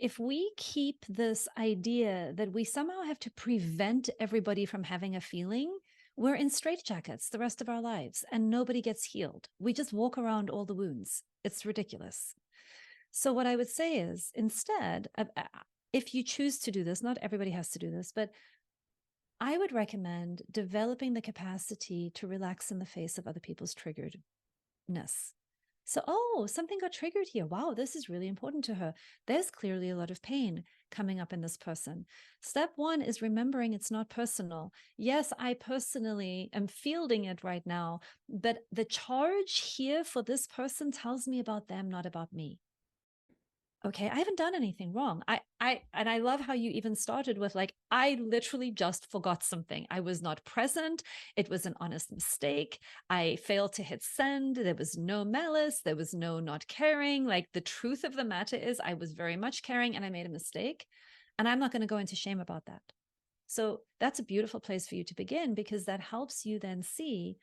if we keep this idea that we somehow have to prevent everybody from having a feeling, we're in straitjackets the rest of our lives and nobody gets healed. We just walk around all the wounds. It's ridiculous. So what I would say is, instead, if you choose to do this, not everybody has to do this, but I would recommend developing the capacity to relax in the face of other people's triggeredness. So, oh, something got triggered here. Wow, this is really important to her. There's clearly a lot of pain coming up in this person. Step one is remembering it's not personal. Yes, I personally am fielding it right now, but the charge here for this person tells me about them, not about me. Okay, I haven't done anything wrong. And I love how you even started with like, I literally just forgot something. I was not present. It was an honest mistake. I failed to hit send. There was no malice. There was no not caring. Like, the truth of the matter is I was very much caring and I made a mistake. And I'm not going to go into shame about that. So that's a beautiful place for you to begin, because that helps you then see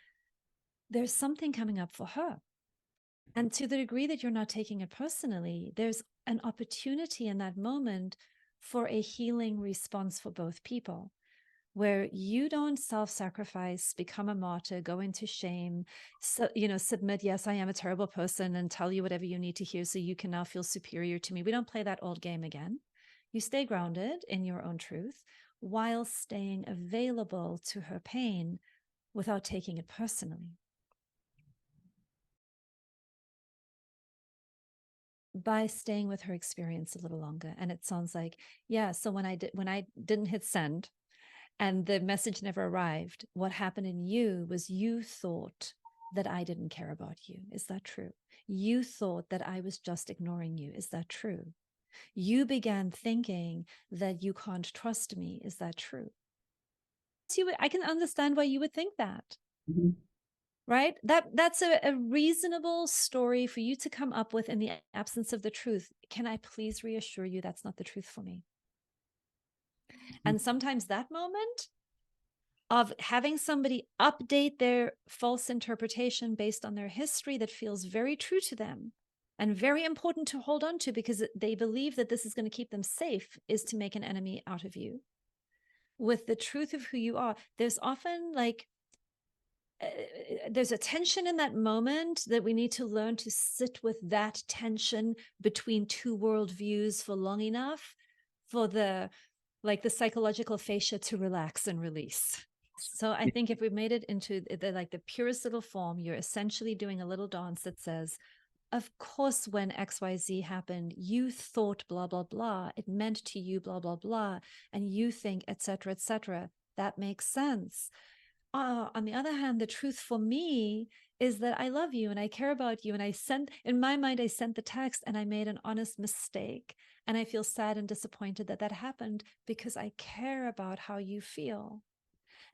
there's something coming up for her. And to the degree that you're not taking it personally, there's an opportunity in that moment for a healing response for both people, where you don't self-sacrifice, become a martyr, go into shame, so, submit, yes, I am a terrible person, and tell you whatever you need to hear so you can now feel superior to me. We don't play that old game again. You stay grounded in your own truth while staying available to her pain without taking it personally. By staying with her experience a little longer. And it sounds like, yeah, so when I didn't hit send and the message never arrived, what happened in you was you thought that I didn't care about you. Is that true? You thought that I was just ignoring you. Is that true? You began thinking that you can't trust me. Is that true? I can understand why you would think that. Mm-hmm. Right? That's a reasonable story for you to come up with in the absence of the truth. Can I please reassure you that's not the truth for me? And sometimes that moment of having somebody update their false interpretation based on their history that feels very true to them and very important to hold on to because they believe that this is going to keep them safe, is to make an enemy out of you. With the truth of who you are, there's often like there's a tension in that moment that we need to learn to sit with that tension between two worldviews for long enough for the psychological fascia to relax and release. So I think if we made it into the purest little form, you're essentially doing a little dance that says, of course, when XYZ happened, you thought blah, blah, blah. It meant to you blah, blah, blah. And you think, et cetera, et cetera. That makes sense. On the other hand, the truth for me is that I love you and I care about you. And in my mind, I sent the text and I made an honest mistake. And I feel sad and disappointed that that happened because I care about how you feel.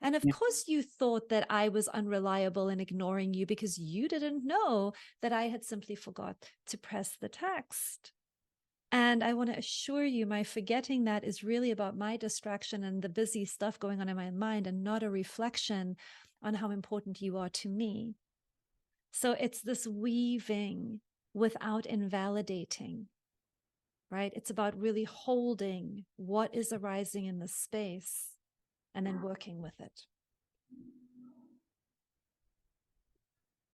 And of course, you thought that I was unreliable and ignoring you because you didn't know that I had simply forgot to press the text. And I want to assure you, my forgetting that is really about my distraction and the busy stuff going on in my mind, and not a reflection on how important you are to me. So it's this weaving without invalidating, right? It's about really holding what is arising in the space and then working with it.